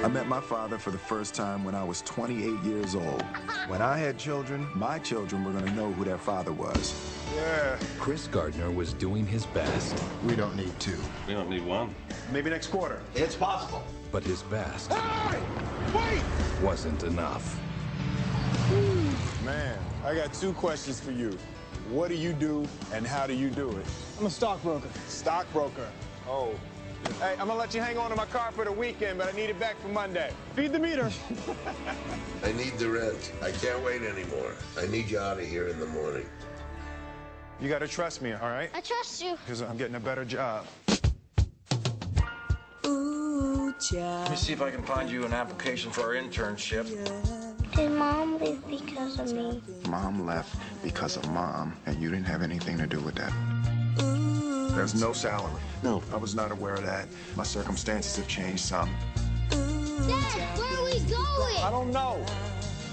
I met my father for the first time when I was 28 years old. When I had children, my children were going to know who their father was. Yeah. Chris Gardner was doing his best. We don't need two. We don't need one. Maybe next quarter. It's possible. But his best Wait! wasn't enough. Man, I got two questions for you. What do you do, and how do you do it? I'm a stockbroker. Stockbroker. Oh. Hey, I'm gonna let you hang on to my car for the weekend, but I need it back for Monday. Feed the meter. I need the rent. I can't wait anymore. I need you out of here in the morning. You gotta trust me, all right? I trust you. Because I'm getting a better job. Let me see if I can find you an application for our internship. Did Mom leave because of me? Mom left because of Mom, and you didn't have anything to do with that. There's no salary. No. I was not aware of that. My circumstances have changed some. Dad, where are we going? I don't know.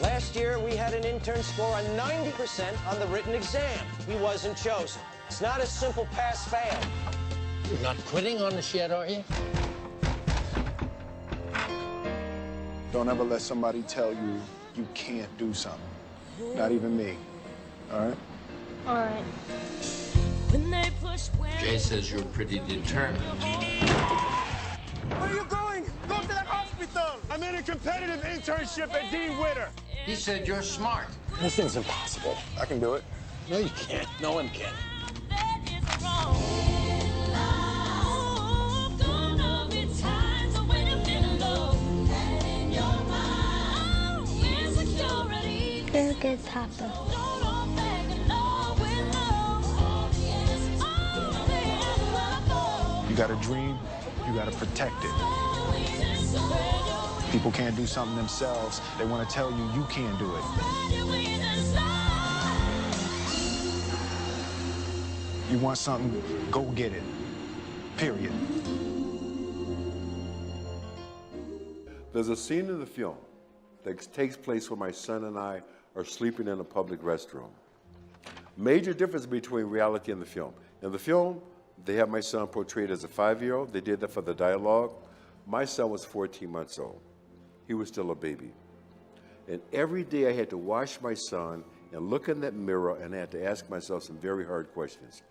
Last year, we had an intern score of 90% on the written exam. He wasn't chosen. It's not a simple pass-fail. You're not quitting on the shed, are you? Don't ever let somebody tell you you can't do something. Not even me. All right? All right. Jay says you're pretty determined. Where are you going? Go to the hospital! I'm in a competitive internship at Dean Witter. He said you're smart. This thing's impossible. I can do it. No, you can't. No one can. You're a good papa. You got a dream, you got to protect it. People can't do something themselves. They want to tell you you can't do it. You want something, go get it. Period. There's a scene in the film that takes place where my son and I are sleeping in a public restroom. Major difference between reality and the film. In the film, they have my son portrayed as a 5-year-old. They did that for the dialogue. My son was 14 months old. He was still a baby. And every day I had to wash my son and look in that mirror, and I had to ask myself some very hard questions.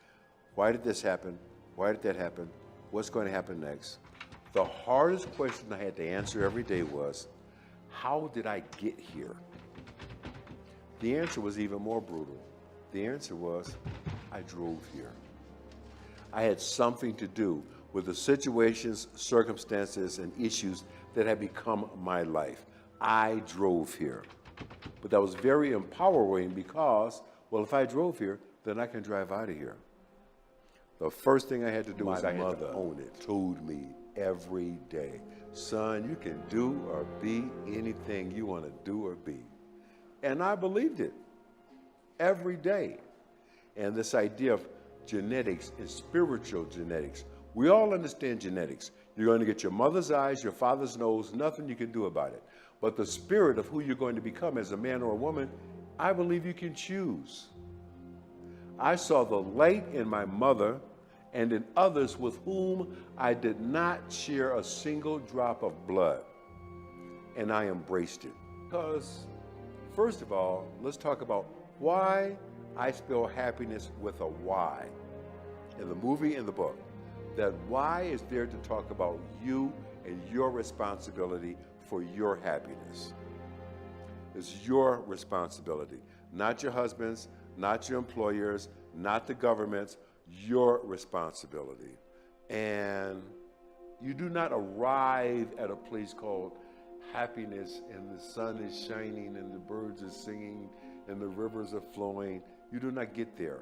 Why did this happen? Why did that happen? What's going to happen next? The hardest question I had to answer every day was, how did I get here? The answer was even more brutal. The answer was, I drove here. I had something to do with the situations, circumstances, and issues that had become my life. I drove here. But that was very empowering because, well, if I drove here, then I can drive out of here. The first thing I had to do was I had to own it. Told me every day, son, you can do or be anything you want to do or be. And I believed it every day. And this idea of genetics and spiritual genetics, we all understand genetics. You're going to get your mother's eyes, your father's nose, nothing you can do about it. But the spirit of who you're going to become as a man or a woman, I believe you can choose. I saw the light in my mother and in others with whom I did not share a single drop of blood. And I embraced it. Because, first of all, let's talk about why I spell happiness with a Y. In the movie and the book, that Y is there to talk about you and your responsibility for your happiness. It's your responsibility, not your husband's, not your employer's, not the government's, your responsibility. And you do not arrive at a place called happiness and the sun is shining and the birds are singing and the rivers are flowing. You do not get there.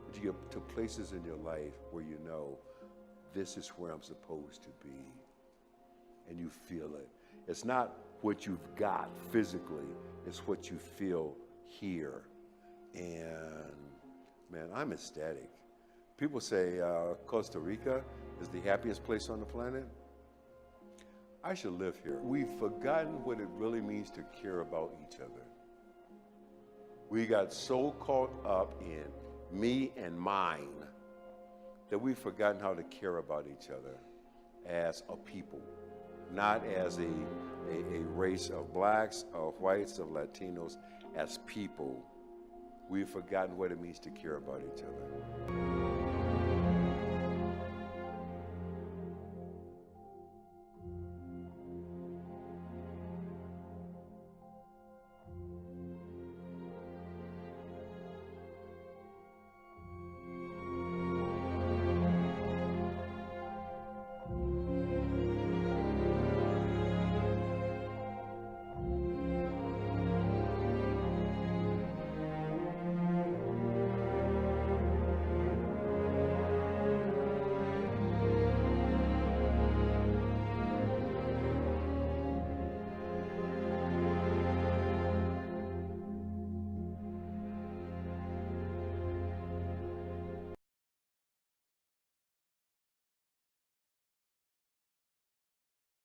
But you get to places in your life where you know this is where I'm supposed to be. And you feel it. It's not what you've got physically, it's what you feel here. And man, I'm ecstatic. People say Costa Rica is the happiest place on the planet. I should live here. We've forgotten what it really means to care about each other. We got so caught up in me and mine that we've forgotten how to care about each other as a people. not as a race of blacks, of whites, of Latinos, as people. We've forgotten what it means to care about each other.